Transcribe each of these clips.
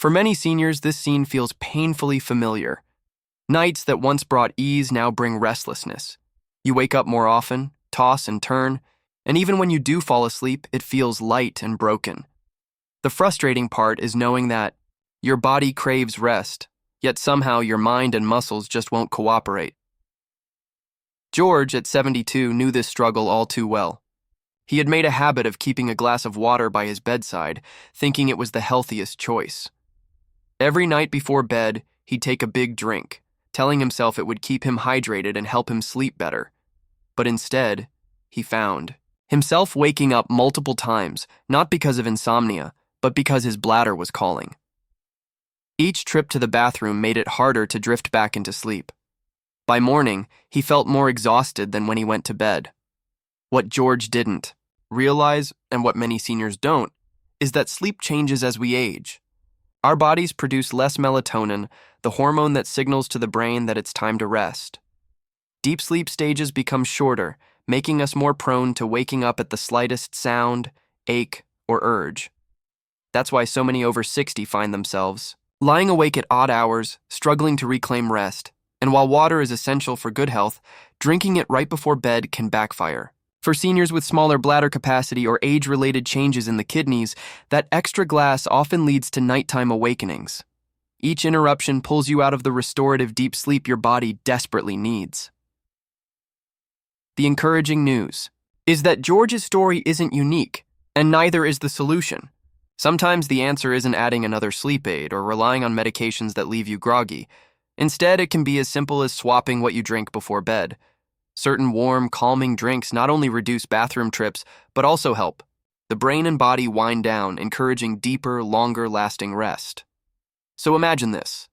For many seniors, this scene feels painfully familiar. Nights that once brought ease now bring restlessness. You wake up more often, toss and turn, and even when you do fall asleep, it feels light and broken. The frustrating part is knowing that your body craves rest, yet somehow your mind and muscles just won't cooperate. George, at 72, knew this struggle all too well. He had made a habit of keeping a glass of water by his bedside, thinking it was the healthiest choice. Every night before bed, he'd take a big drink, telling himself it would keep him hydrated and help him sleep better. But instead, he found himself waking up multiple times, not because of insomnia, but because his bladder was calling. Each trip to the bathroom made it harder to drift back into sleep. By morning, he felt more exhausted than when he went to bed. What George didn't realize, and what many seniors don't, is that sleep changes as we age. Our bodies produce less melatonin, the hormone that signals to the brain that it's time to rest. Deep sleep stages become shorter, making us more prone to waking up at the slightest sound, ache, or urge. That's why so many over 60 find themselves lying awake at odd hours, struggling to reclaim rest. And while water is essential for good health, drinking it right before bed can backfire. For seniors with smaller bladder capacity or age-related changes in the kidneys, that extra glass often leads to nighttime awakenings. Each interruption pulls you out of the restorative deep sleep your body desperately needs. The encouraging news is that George's story isn't unique, and neither is the solution. Sometimes the answer isn't adding another sleep aid or relying on medications that leave you groggy. Instead, it can be as simple as swapping what you drink before bed. Certain warm, calming drinks not only reduce bathroom trips, but also help the brain and body wind down, encouraging deeper, longer-lasting rest. So imagine this.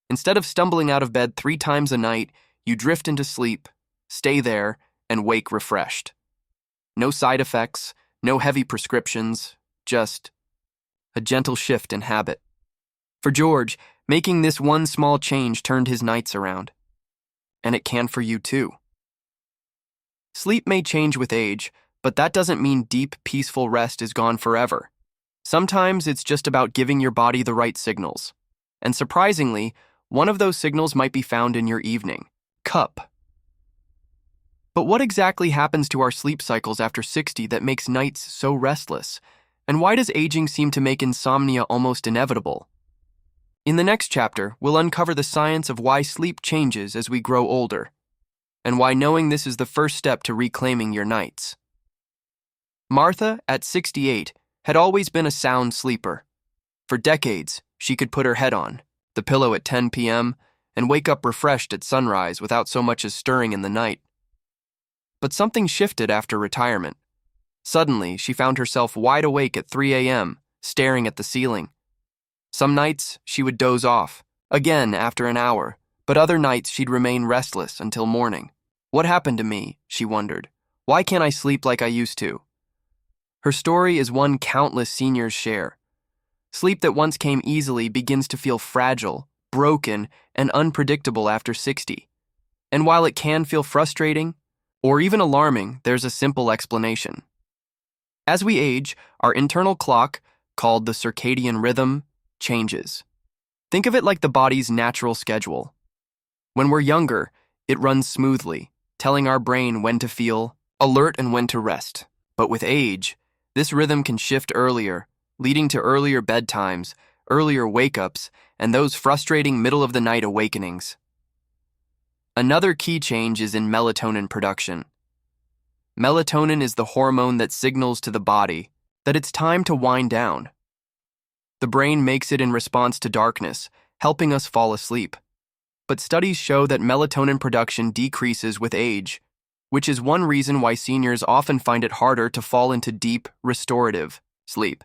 Instead of stumbling out of bed 3 times a night, you drift into sleep, stay there, and wake refreshed. No side effects, no heavy prescriptions, just a gentle shift in habit. For George, making this one small change turned his nights around. And it can for you too. Sleep may change with age, but that doesn't mean deep, peaceful rest is gone forever. Sometimes it's just about giving your body the right signals. And surprisingly, one of those signals might be found in your evening cup. But what exactly happens to our sleep cycles after 60 that makes nights so restless? And why does aging seem to make insomnia almost inevitable? In the next chapter, we'll uncover the science of why sleep changes as we grow older, and why knowing this is the first step to reclaiming your nights. Martha, at 68, had always been a sound sleeper. For decades, she could put her head on the pillow at 10 p.m. and wake up refreshed at sunrise without so much as stirring in the night. But something shifted after retirement. Suddenly, she found herself wide awake at 3 a.m., staring at the ceiling. Some nights, she would doze off, again after an hour, but other nights she'd remain restless until morning. What happened to me, she wondered. Why can't I sleep like I used to? Her story is one countless seniors share. Sleep that once came easily begins to feel fragile, broken, and unpredictable after 60. And while it can feel frustrating, or even alarming, there's a simple explanation. As we age, our internal clock, called the circadian rhythm, changes. Think of it like the body's natural schedule. When we're younger, it runs smoothly, telling our brain when to feel alert and when to rest. But with age, this rhythm can shift earlier, leading to earlier bedtimes, earlier wake-ups, and those frustrating middle-of-the-night awakenings. Another key change is in melatonin production. Melatonin is the hormone that signals to the body that it's time to wind down. The brain makes it in response to darkness, helping us fall asleep. But studies show that melatonin production decreases with age, which is one reason why seniors often find it harder to fall into deep, restorative sleep.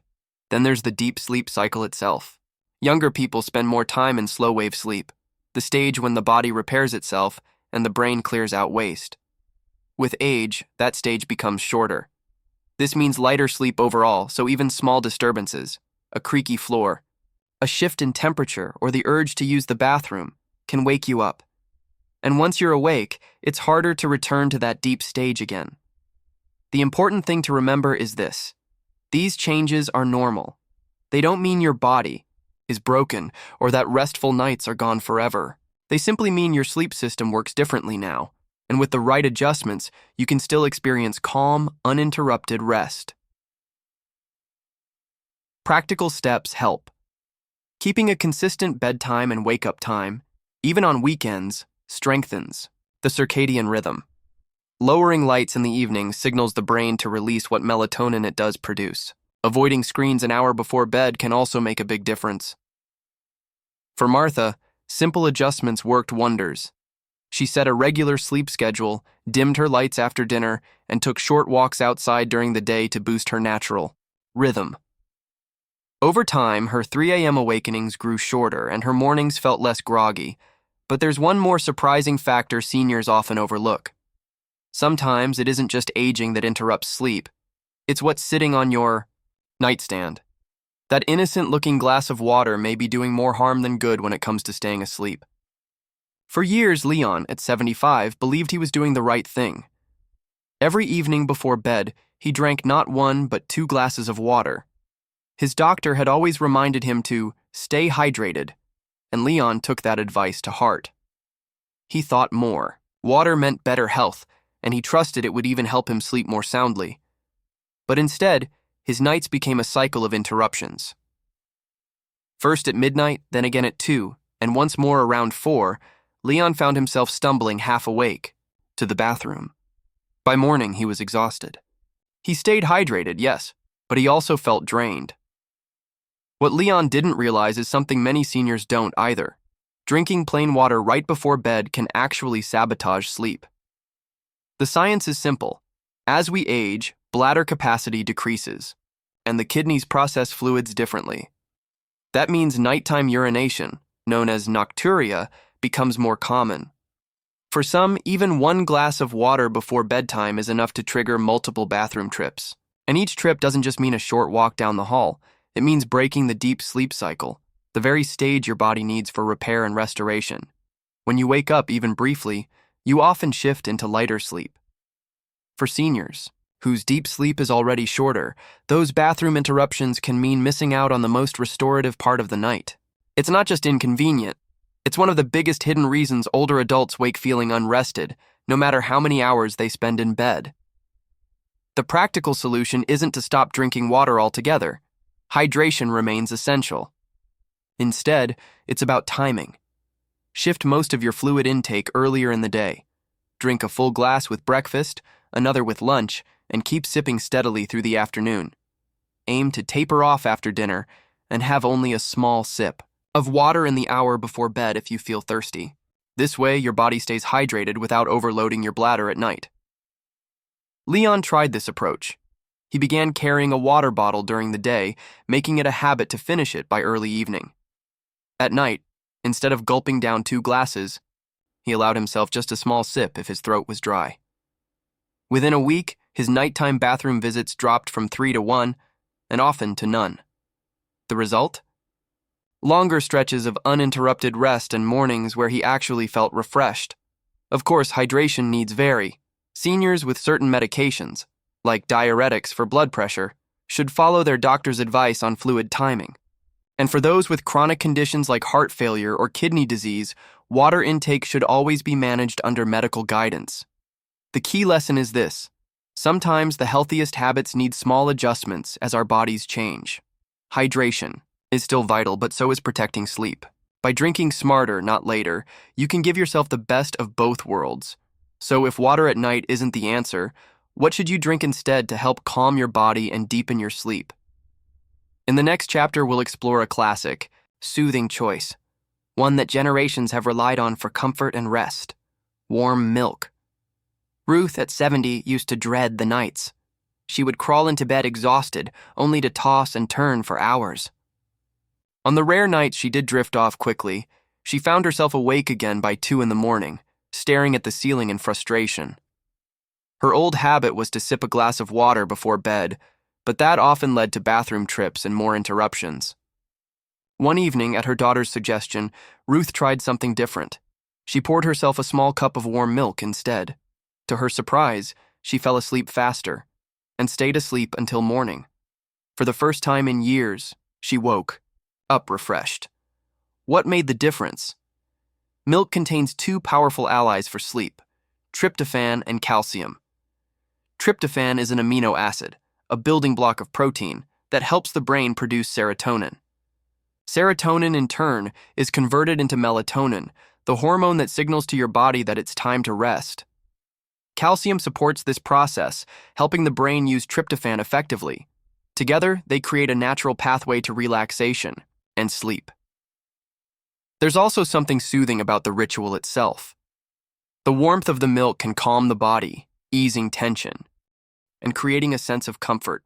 Then there's the deep sleep cycle itself. Younger people spend more time in slow-wave sleep, the stage when the body repairs itself and the brain clears out waste. With age, that stage becomes shorter. This means lighter sleep overall, so even small disturbances, a creaky floor, a shift in temperature, or the urge to use the bathroom can wake you up. And once you're awake, it's harder to return to that deep stage again. The important thing to remember is this. These changes are normal. They don't mean your body, is broken or that restful nights are gone forever. They simply mean your sleep system works differently now, and with the right adjustments, you can still experience calm, uninterrupted rest. Practical steps help. Keeping a consistent bedtime and wake-up time, even on weekends, strengthens the circadian rhythm. Lowering lights in the evening signals the brain to release what melatonin it does produce. Avoiding screens an hour before bed can also make a big difference. For Martha, simple adjustments worked wonders. She set a regular sleep schedule, dimmed her lights after dinner, and took short walks outside during the day to boost her natural rhythm. Over time, her 3 a.m. awakenings grew shorter and her mornings felt less groggy. But there's one more surprising factor seniors often overlook. Sometimes it isn't just aging that interrupts sleep. It's what's sitting on your nightstand. That innocent-looking glass of water may be doing more harm than good when it comes to staying asleep. For years, Leon, at 75, believed he was doing the right thing. Every evening before bed, he drank not 1 but 2 glasses of water. His doctor had always reminded him to stay hydrated, and Leon took that advice to heart. He thought more. Water meant better health, and he trusted it would even help him sleep more soundly. But instead, his nights became a cycle of interruptions. First at midnight, then again at 2, and once more around 4, Leon found himself stumbling half awake to the bathroom. By morning, he was exhausted. He stayed hydrated, yes, but he also felt drained. What Leon didn't realize is something many seniors don't either. Drinking plain water right before bed can actually sabotage sleep. The science is simple. As we age, bladder capacity decreases, and the kidneys process fluids differently. That means nighttime urination, known as nocturia, becomes more common. For some, even 1 glass of water before bedtime is enough to trigger multiple bathroom trips. And each trip doesn't just mean a short walk down the hall. It means breaking the deep sleep cycle, the very stage your body needs for repair and restoration. When you wake up even briefly, you often shift into lighter sleep. For seniors, whose deep sleep is already shorter, those bathroom interruptions can mean missing out on the most restorative part of the night. It's not just inconvenient. It's one of the biggest hidden reasons older adults wake feeling unrested, no matter how many hours they spend in bed. The practical solution isn't to stop drinking water altogether. Hydration remains essential. Instead, it's about timing. Shift most of your fluid intake earlier in the day. Drink a full glass with breakfast, another with lunch, and keep sipping steadily through the afternoon. Aim to taper off after dinner and have only a small sip of water in the hour before bed if you feel thirsty. This way, your body stays hydrated without overloading your bladder at night. Leon tried this approach. He began carrying a water bottle during the day, making it a habit to finish it by early evening. At night, instead of gulping down 2 glasses, he allowed himself just a small sip if his throat was dry. Within a week, his nighttime bathroom visits dropped from 3 to 1, and often to none. The result? Longer stretches of uninterrupted rest and mornings where he actually felt refreshed. Of course, hydration needs vary. Seniors with certain medications, like diuretics for blood pressure, should follow their doctor's advice on fluid timing. And for those with chronic conditions like heart failure or kidney disease, water intake should always be managed under medical guidance. The key lesson is this: sometimes the healthiest habits need small adjustments as our bodies change. Hydration is still vital, but so is protecting sleep. By drinking smarter, not later, you can give yourself the best of both worlds. So if water at night isn't the answer, what should you drink instead to help calm your body and deepen your sleep? In the next chapter, we'll explore a classic, soothing choice, one that generations have relied on for comfort and rest: warm milk. Ruth, at 70, used to dread the nights. She would crawl into bed exhausted, only to toss and turn for hours. On the rare nights she did drift off quickly, she found herself awake again by 2 in the morning, staring at the ceiling in frustration. Her old habit was to sip a glass of water before bed, but that often led to bathroom trips and more interruptions. One evening, at her daughter's suggestion, Ruth tried something different. She poured herself a small cup of warm milk instead. To her surprise, she fell asleep faster and stayed asleep until morning. For the first time in years, she woke, up refreshed. What made the difference? Milk contains two powerful allies for sleep: tryptophan and calcium. Tryptophan is an amino acid, a building block of protein, that helps the brain produce serotonin. Serotonin, in turn, is converted into melatonin, the hormone that signals to your body that it's time to rest. Calcium supports this process, helping the brain use tryptophan effectively. Together, they create a natural pathway to relaxation and sleep. There's also something soothing about the ritual itself. The warmth of the milk can calm the body, easing tension, and creating a sense of comfort.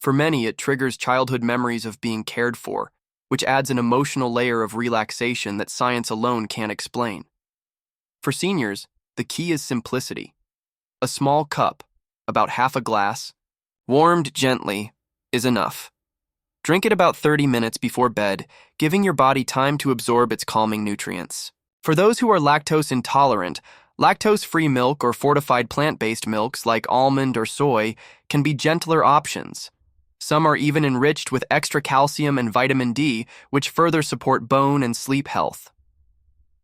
For many, it triggers childhood memories of being cared for, which adds an emotional layer of relaxation that science alone can't explain. For seniors, the key is simplicity. A small cup, about half a glass, warmed gently, is enough. Drink it about 30 minutes before bed, giving your body time to absorb its calming nutrients. For those who are lactose intolerant, lactose-free milk or fortified plant-based milks like almond or soy can be gentler options. Some are even enriched with extra calcium and vitamin D, which further support bone and sleep health.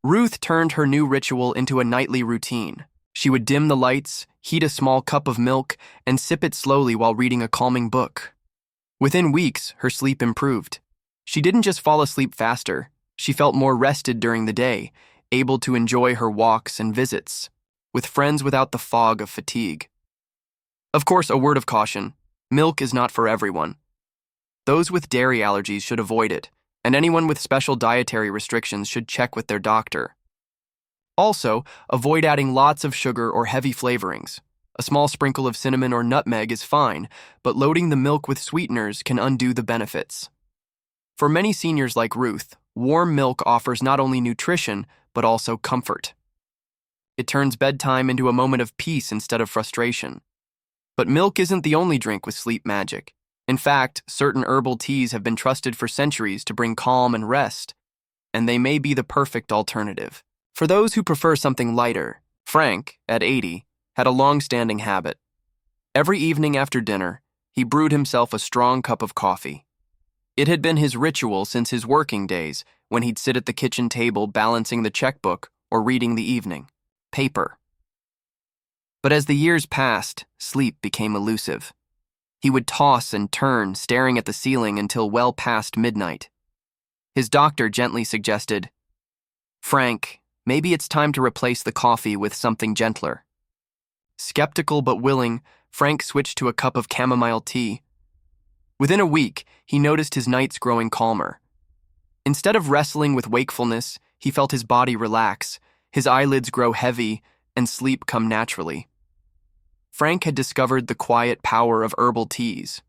Ruth turned her new ritual into a nightly routine. She would dim the lights, heat a small cup of milk, and sip it slowly while reading a calming book. Within weeks, her sleep improved. She didn't just fall asleep faster, she felt more rested during the day, able to enjoy her walks and visits, with friends without the fog of fatigue. Of course, a word of caution: milk is not for everyone. Those with dairy allergies should avoid it, and anyone with special dietary restrictions should check with their doctor. Also, avoid adding lots of sugar or heavy flavorings. A small sprinkle of cinnamon or nutmeg is fine, but loading the milk with sweeteners can undo the benefits. For many seniors like Ruth, warm milk offers not only nutrition, but also comfort. It turns bedtime into a moment of peace instead of frustration. But milk isn't the only drink with sleep magic. In fact, certain herbal teas have been trusted for centuries to bring calm and rest, and they may be the perfect alternative. For those who prefer something lighter, Frank, at 80, had a long-standing habit. Every evening after dinner, he brewed himself a strong cup of coffee. It had been his ritual since his working days, when he'd sit at the kitchen table balancing the checkbook or reading the evening paper. But as the years passed, sleep became elusive. He would toss and turn, staring at the ceiling until well past midnight. His doctor gently suggested, "Frank, maybe it's time to replace the coffee with something gentler." Skeptical but willing, Frank switched to a cup of chamomile tea. Within a week, he noticed his nights growing calmer. Instead of wrestling with wakefulness, he felt his body relax, his eyelids grow heavy, and sleep come naturally. Frank had discovered the quiet power of herbal teas.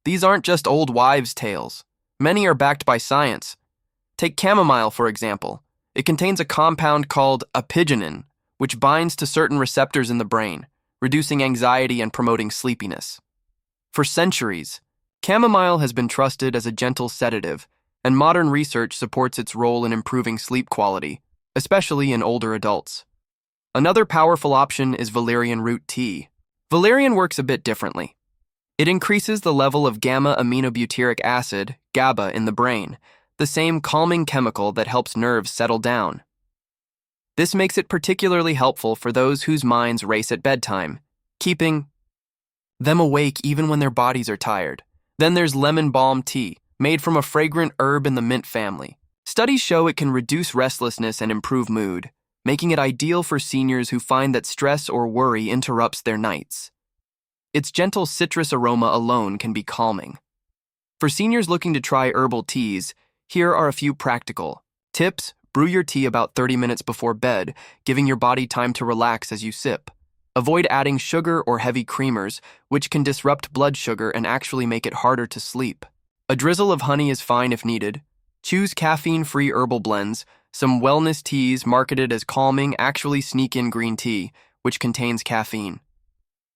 These aren't just old wives' tales. Many are backed by science. Take chamomile, for example. It contains a compound called apigenin, which binds to certain receptors in the brain, reducing anxiety and promoting sleepiness. For centuries, chamomile has been trusted as a gentle sedative, and modern research supports its role in improving sleep quality, especially in older adults. Another powerful option is valerian root tea. Valerian works a bit differently. It increases the level of gamma-aminobutyric acid, GABA, in the brain, the same calming chemical that helps nerves settle down. This makes it particularly helpful for those whose minds race at bedtime, keeping them awake even when their bodies are tired. Then there's lemon balm tea, made from a fragrant herb in the mint family. Studies show it can reduce restlessness and improve mood, making it ideal for seniors who find that stress or worry interrupts their nights. Its gentle citrus aroma alone can be calming. For seniors looking to try herbal teas, here are a few practical tips. Brew your tea about 30 minutes before bed, giving your body time to relax as you sip. Avoid adding sugar or heavy creamers, which can disrupt blood sugar and actually make it harder to sleep. A drizzle of honey is fine if needed. Choose caffeine-free herbal blends. Some wellness teas marketed as calming actually sneak in green tea, which contains caffeine.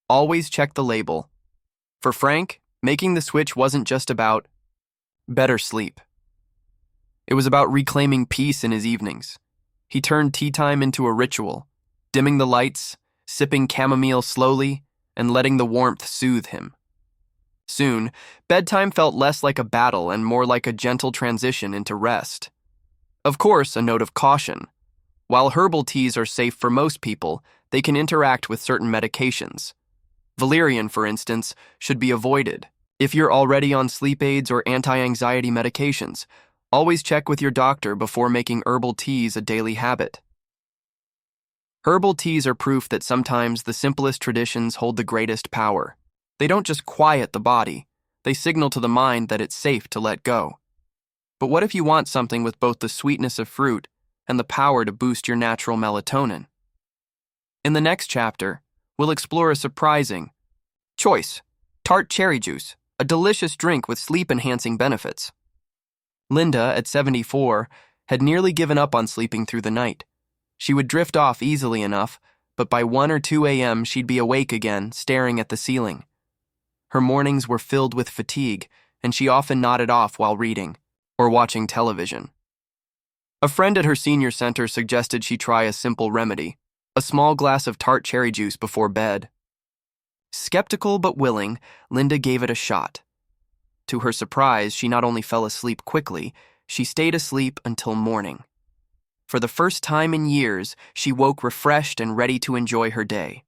Always check the label. For Frank, making the switch wasn't just about better sleep. It was about reclaiming peace in his evenings. He turned tea time into a ritual, dimming the lights, sipping chamomile slowly, and letting the warmth soothe him. Soon, bedtime felt less like a battle and more like a gentle transition into rest. Of course, a note of caution. While herbal teas are safe for most people, they can interact with certain medications. Valerian, for instance, should be avoided. If you're already on sleep aids or anti-anxiety medications, always check with your doctor before making herbal teas a daily habit. Herbal teas are proof that sometimes the simplest traditions hold the greatest power. They don't just quiet the body, they signal to the mind that it's safe to let go. But what if you want something with both the sweetness of fruit and the power to boost your natural melatonin? In the next chapter, we'll explore a surprising choice: tart cherry juice, a delicious drink with sleep-enhancing benefits. Linda, at 74, had nearly given up on sleeping through the night. She would drift off easily enough, but by 1 or 2 a.m. she'd be awake again, staring at the ceiling. Her mornings were filled with fatigue, and she often nodded off while reading or watching television. A friend at her senior center suggested she try a simple remedy: a small glass of tart cherry juice before bed. Skeptical but willing, Linda gave it a shot. To her surprise, she not only fell asleep quickly, she stayed asleep until morning. For the first time in years, she woke refreshed and ready to enjoy her day.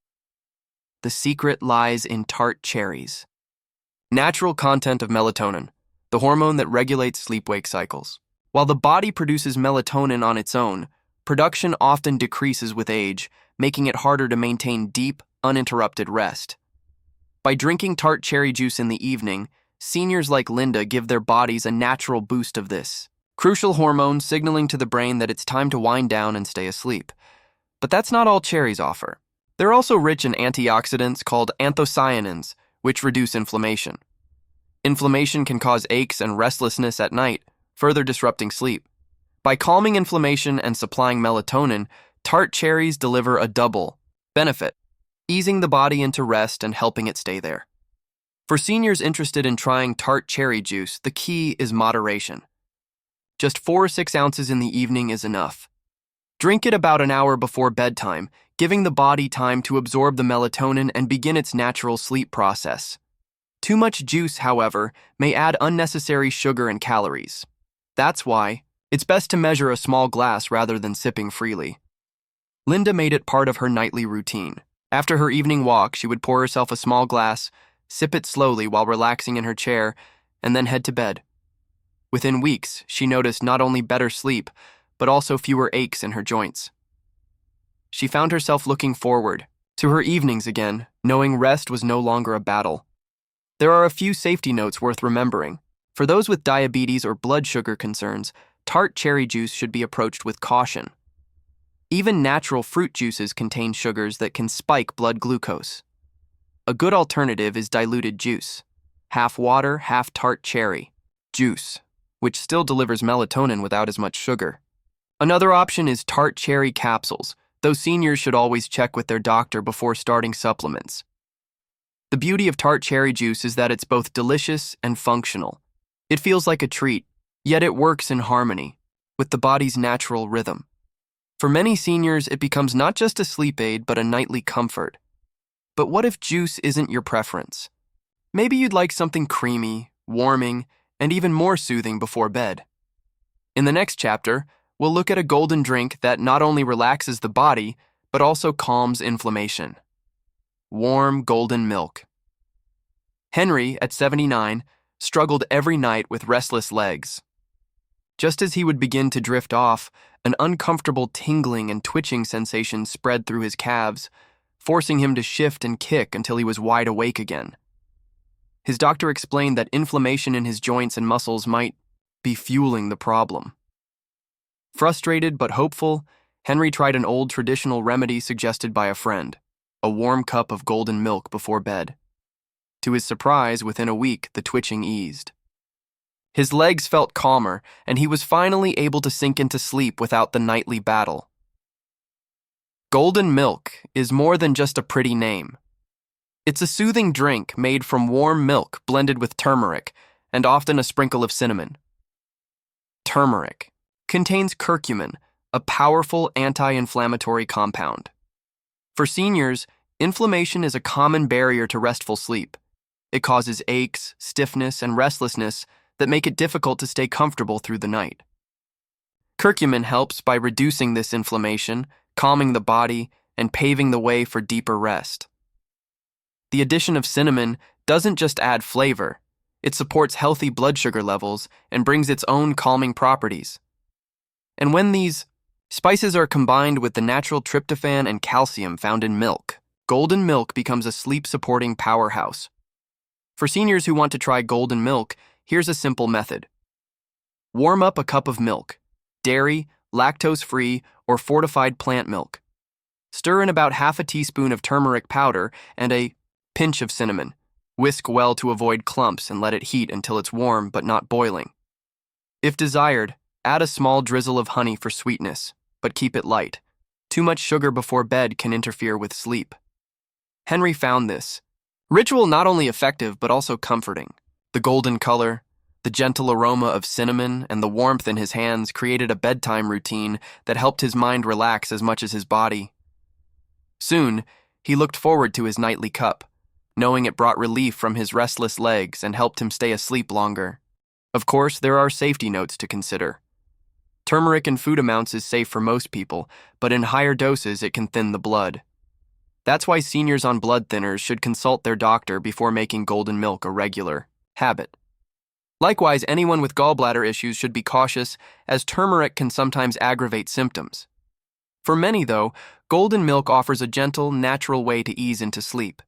The secret lies in tart cherries. Natural content of melatonin, the hormone that regulates sleep-wake cycles. While the body produces melatonin on its own, production often decreases with age, making it harder to maintain deep, uninterrupted rest. By drinking tart cherry juice in the evening, seniors like Linda give their bodies a natural boost of this crucial hormone, signaling to the brain that it's time to wind down and stay asleep. But that's not all cherries offer. They're also rich in antioxidants called anthocyanins, which reduce inflammation. Inflammation can cause aches and restlessness at night, further disrupting sleep. By calming inflammation and supplying melatonin, tart cherries deliver a double benefit, easing the body into rest and helping it stay there. For seniors interested in trying tart cherry juice, the key is moderation. Just 4 or 6 ounces in the evening is enough. Drink it about an hour before bedtime, giving the body time to absorb the melatonin and begin its natural sleep process. Too much juice, however, may add unnecessary sugar and calories. That's why it's best to measure a small glass rather than sipping freely. Linda made it part of her nightly routine. After her evening walk, she would pour herself a small glass, sip it slowly while relaxing in her chair, and then head to bed. Within weeks, she noticed not only better sleep, but also fewer aches in her joints. She found herself looking forward to her evenings again, knowing rest was no longer a battle. There are a few safety notes worth remembering. For those with diabetes or blood sugar concerns, tart cherry juice should be approached with caution. Even natural fruit juices contain sugars that can spike blood glucose. A good alternative is diluted juice, half water, half tart cherry juice, which still delivers melatonin without as much sugar. Another option is tart cherry capsules, though seniors should always check with their doctor before starting supplements. The beauty of tart cherry juice is that it's both delicious and functional. It feels like a treat, yet it works in harmony with the body's natural rhythm. For many seniors, it becomes not just a sleep aid, but a nightly comfort. But what if juice isn't your preference? Maybe you'd like something creamy, warming, and even more soothing before bed. In the next chapter, we'll look at a golden drink that not only relaxes the body, but also calms inflammation. Warm golden milk. Henry, at 79, struggled every night with restless legs. Just as he would begin to drift off, an uncomfortable tingling and twitching sensation spread through his calves, forcing him to shift and kick until he was wide awake again. His doctor explained that inflammation in his joints and muscles might be fueling the problem. Frustrated but hopeful, Henry tried an old traditional remedy suggested by a friend: a warm cup of golden milk before bed. To his surprise, within a week, the twitching eased. His legs felt calmer, and he was finally able to sink into sleep without the nightly battle. Golden milk is more than just a pretty name. It's a soothing drink made from warm milk blended with turmeric, and often a sprinkle of cinnamon. Turmeric contains curcumin, a powerful anti-inflammatory compound. For seniors, inflammation is a common barrier to restful sleep. It causes aches, stiffness, and restlessness that make it difficult to stay comfortable through the night. Curcumin helps by reducing this inflammation, calming the body, and paving the way for deeper rest. The addition of cinnamon doesn't just add flavor, it supports healthy blood sugar levels and brings its own calming properties. And when these spices are combined with the natural tryptophan and calcium found in milk, golden milk becomes a sleep-supporting powerhouse. For seniors who want to try golden milk, here's a simple method. Warm up a cup of milk, dairy, lactose-free, or fortified plant milk. Stir in about half a teaspoon of turmeric powder and a pinch of cinnamon. Whisk well to avoid clumps and let it heat until it's warm but not boiling. If desired, add a small drizzle of honey for sweetness, but keep it light. Too much sugar before bed can interfere with sleep. Henry found this ritual not only effective but also comforting. The golden color, the gentle aroma of cinnamon, and the warmth in his hands created a bedtime routine that helped his mind relax as much as his body. Soon, he looked forward to his nightly cup, knowing it brought relief from his restless legs and helped him stay asleep longer. Of course, there are safety notes to consider. Turmeric in food amounts is safe for most people, but in higher doses it can thin the blood. That's why seniors on blood thinners should consult their doctor before making golden milk a regular habit. Likewise, anyone with gallbladder issues should be cautious, as turmeric can sometimes aggravate symptoms. For many, though, golden milk offers a gentle, natural way to ease into sleep.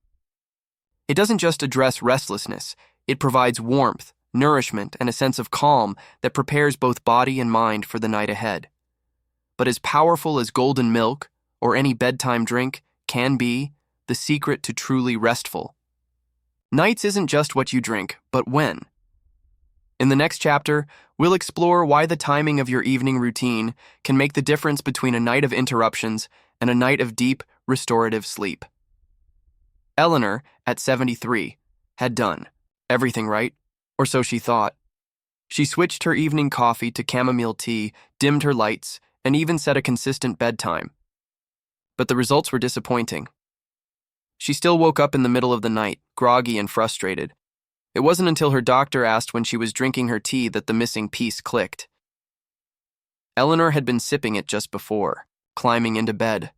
It doesn't just address restlessness, it provides warmth, nourishment, and a sense of calm that prepares both body and mind for the night ahead. But as powerful as golden milk, or any bedtime drink, can be, the secret to truly restful nights isn't just what you drink, but when. In the next chapter, we'll explore why the timing of your evening routine can make the difference between a night of interruptions and a night of deep, restorative sleep. Eleanor, at 73, had done everything right, or so she thought. She switched her evening coffee to chamomile tea, dimmed her lights, and even set a consistent bedtime. But the results were disappointing. She still woke up in the middle of the night, groggy and frustrated. It wasn't until her doctor asked when she was drinking her tea that the missing piece clicked. Eleanor had been sipping it just before, climbing into bed.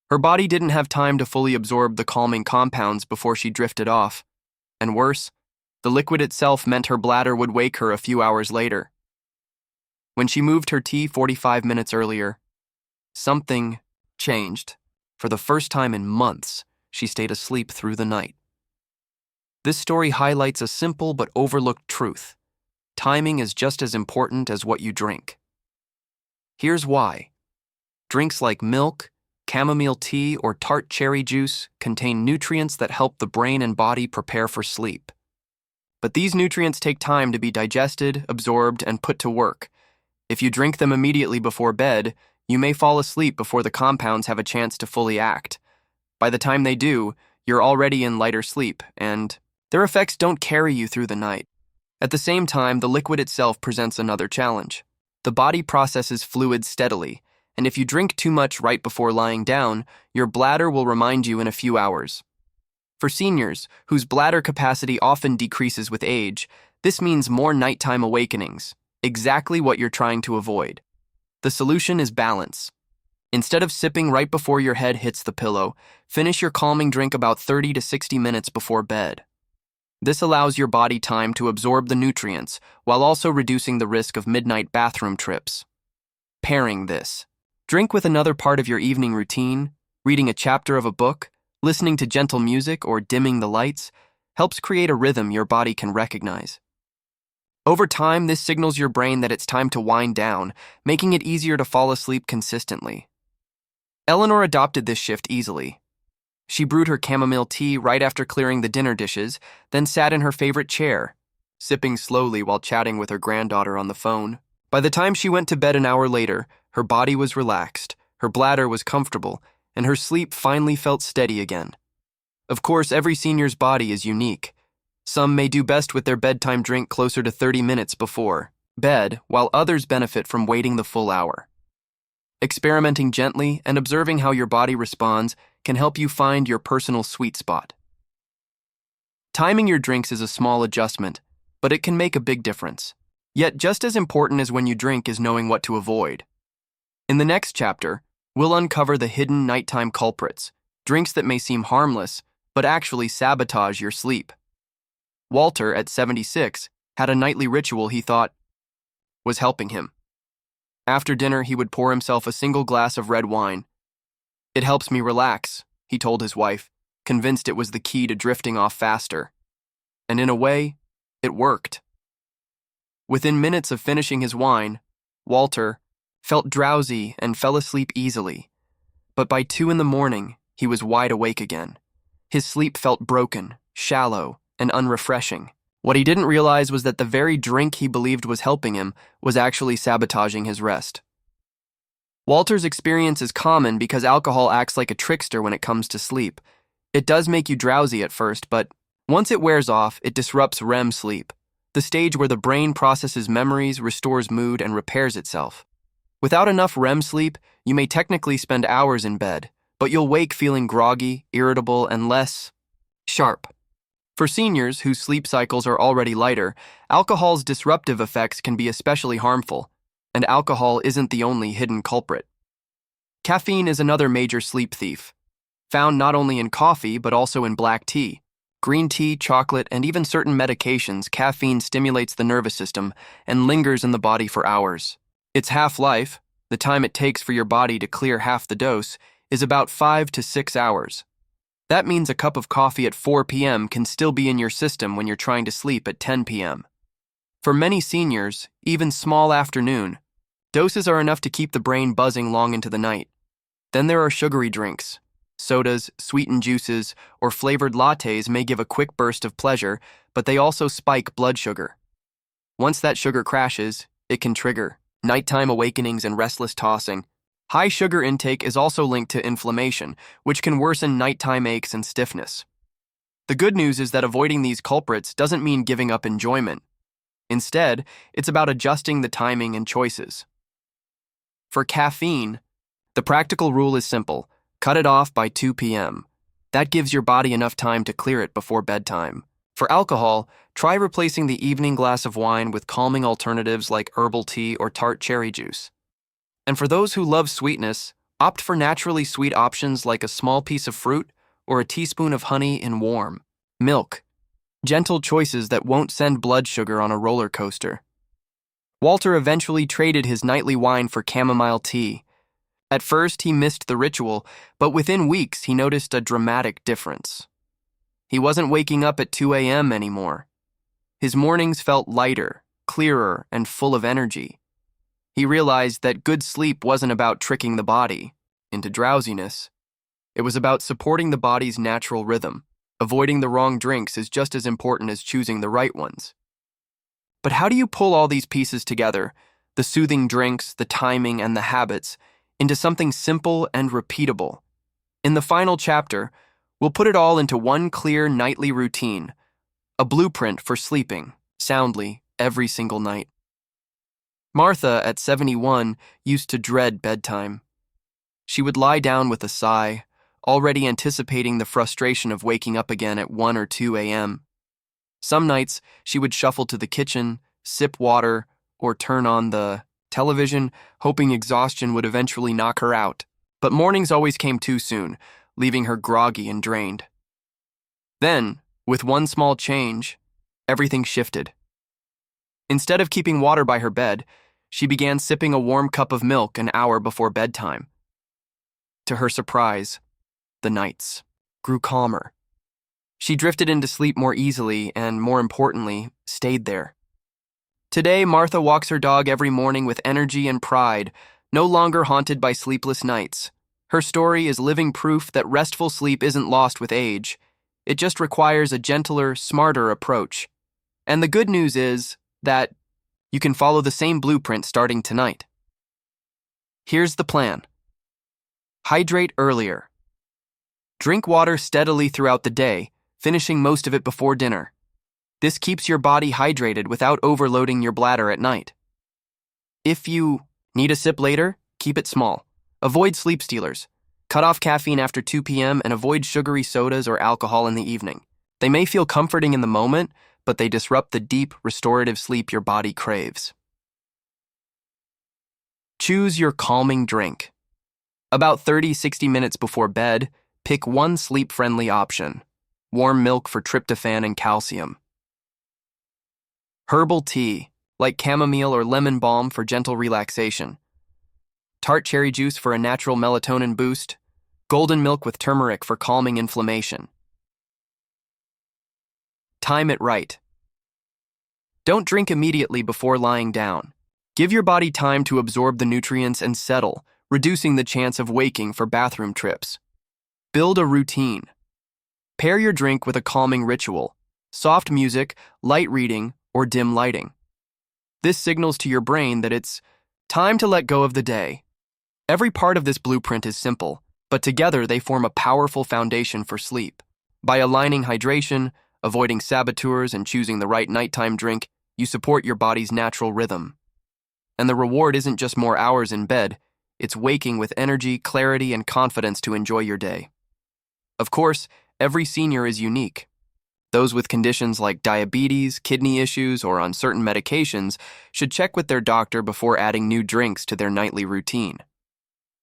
Her body didn't have time to fully absorb the calming compounds before she drifted off. And worse, the liquid itself meant her bladder would wake her a few hours later. When she moved her tea 45 minutes earlier, something changed. For the first time in months, she stayed asleep through the night. This story highlights a simple but overlooked truth. Timing is just as important as what you drink. Here's why. Drinks like milk, chamomile tea, or tart cherry juice contain nutrients that help the brain and body prepare for sleep. But these nutrients take time to be digested, absorbed, and put to work. If you drink them immediately before bed, you may fall asleep before the compounds have a chance to fully act. By the time they do, you're already in lighter sleep, and their effects don't carry you through the night. At the same time, the liquid itself presents another challenge. The body processes fluids steadily, and if you drink too much right before lying down, your bladder will remind you in a few hours. For seniors, whose bladder capacity often decreases with age, this means more nighttime awakenings, exactly what you're trying to avoid. The solution is balance. Instead of sipping right before your head hits the pillow, finish your calming drink about 30 to 60 minutes before bed. This allows your body time to absorb the nutrients while also reducing the risk of midnight bathroom trips. Pairing this. Drink with another part of your evening routine, reading a chapter of a book, listening to gentle music, or dimming the lights, helps create a rhythm your body can recognize. Over time, this signals your brain that it's time to wind down, making it easier to fall asleep consistently. Eleanor adopted this shift easily. She brewed her chamomile tea right after clearing the dinner dishes, then sat in her favorite chair, sipping slowly while chatting with her granddaughter on the phone. By the time she went to bed an hour later, her body was relaxed, her bladder was comfortable, and her sleep finally felt steady again. Of course, every senior's body is unique. Some may do best with their bedtime drink closer to 30 minutes before bed, while others benefit from waiting the full hour. Experimenting gently and observing how your body responds can help you find your personal sweet spot. Timing your drinks is a small adjustment, but it can make a big difference. Yet just as important as when you drink is knowing what to avoid. In the next chapter, we'll uncover the hidden nighttime culprits, drinks that may seem harmless, but actually sabotage your sleep. Walter, at 76, had a nightly ritual he thought was helping him. After dinner, he would pour himself a single glass of red wine. "It helps me relax," he told his wife, convinced it was the key to drifting off faster. And in a way, it worked. Within minutes of finishing his wine, Walter felt drowsy and fell asleep easily. But by 2 a.m, he was wide awake again. His sleep felt broken, shallow, and unrefreshing. What he didn't realize was that the very drink he believed was helping him was actually sabotaging his rest. Walter's experience is common because alcohol acts like a trickster when it comes to sleep. It does make you drowsy at first, but once it wears off, it disrupts REM sleep, the stage where the brain processes memories, restores mood, and repairs itself. Without enough REM sleep, you may technically spend hours in bed, but you'll wake feeling groggy, irritable, and less sharp. For seniors whose sleep cycles are already lighter, alcohol's disruptive effects can be especially harmful, and alcohol isn't the only hidden culprit. Caffeine is another major sleep thief, found not only in coffee but also in black tea, green tea, chocolate, and even certain medications. Caffeine stimulates the nervous system and lingers in the body for hours. Its half-life, the time it takes for your body to clear half the dose, is about 5 to 6 hours. That means a cup of coffee at 4 p.m. can still be in your system when you're trying to sleep at 10 p.m. For many seniors, even small afternoon doses are enough to keep the brain buzzing long into the night. Then there are sugary drinks. Sodas, sweetened juices, or flavored lattes may give a quick burst of pleasure, but they also spike blood sugar. Once that sugar crashes, it can trigger nighttime awakenings and restless tossing. High sugar intake is also linked to inflammation, which can worsen nighttime aches and stiffness. The good news is that avoiding these culprits doesn't mean giving up enjoyment. Instead, it's about adjusting the timing and choices. For caffeine, the practical rule is simple: cut it off by 2 p.m. That gives your body enough time to clear it before bedtime. For alcohol, try replacing the evening glass of wine with calming alternatives like herbal tea or tart cherry juice. And for those who love sweetness, opt for naturally sweet options like a small piece of fruit or a teaspoon of honey in warm milk. Gentle choices that won't send blood sugar on a roller coaster. Walter eventually traded his nightly wine for chamomile tea. At first, he missed the ritual, but within weeks, he noticed a dramatic difference. He wasn't waking up at 2 a.m. anymore. His mornings felt lighter, clearer, and full of energy. He realized that good sleep wasn't about tricking the body into drowsiness. It was about supporting the body's natural rhythm. Avoiding the wrong drinks is just as important as choosing the right ones. But how do you pull all these pieces together, the soothing drinks, the timing, and the habits, into something simple and repeatable? In the final chapter, we'll put it all into one clear nightly routine, a blueprint for sleeping soundly every single night. Martha, at 71, used to dread bedtime. She would lie down with a sigh, already anticipating the frustration of waking up again at 1 or 2 a.m. Some nights, she would shuffle to the kitchen, sip water, or turn on the television, hoping exhaustion would eventually knock her out. But mornings always came too soon, leaving her groggy and drained. Then, with one small change, everything shifted. Instead of keeping water by her bed, she began sipping a warm cup of milk an hour before bedtime. To her surprise, the nights grew calmer. She drifted into sleep more easily and, more importantly, stayed there. Today, Martha walks her dog every morning with energy and pride, no longer haunted by sleepless nights. Her story is living proof that restful sleep isn't lost with age. It just requires a gentler, smarter approach. And the good news is that you can follow the same blueprint starting tonight. Here's the plan. Hydrate earlier. Drink water steadily throughout the day, finishing most of it before dinner. This keeps your body hydrated without overloading your bladder at night. If you need a sip later, keep it small. Avoid sleep stealers. Cut off caffeine after 2 p.m. and avoid sugary sodas or alcohol in the evening. They may feel comforting in the moment, but they disrupt the deep, restorative sleep your body craves. Choose your calming drink. About 30-60 minutes before bed, pick one sleep-friendly option. Warm milk for tryptophan and calcium. Herbal tea, like chamomile or lemon balm for gentle relaxation. Tart cherry juice for a natural melatonin boost. Golden milk with turmeric for calming inflammation. Time it right. Don't drink immediately before lying down. Give your body time to absorb the nutrients and settle, reducing the chance of waking for bathroom trips. Build a routine. Pair your drink with a calming ritual, soft music, light reading, or dim lighting. This signals to your brain that it's time to let go of the day. Every part of this blueprint is simple, but together they form a powerful foundation for sleep. By aligning hydration, avoiding saboteurs, and choosing the right nighttime drink, you support your body's natural rhythm. And the reward isn't just more hours in bed, it's waking with energy, clarity, and confidence to enjoy your day. Of course, every senior is unique. Those with conditions like diabetes, kidney issues, or on certain medications should check with their doctor before adding new drinks to their nightly routine.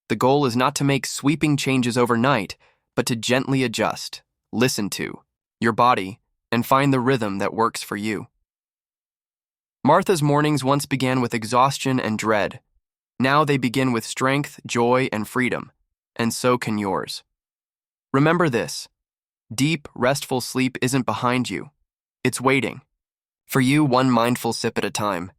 The goal is not to make sweeping changes overnight, but to gently adjust, listen to your body, and find the rhythm that works for you. Martha's mornings once began with exhaustion and dread. Now they begin with strength, joy, and freedom, and so can yours. Remember this: deep, restful sleep isn't behind you. It's waiting. For you, one mindful sip at a time.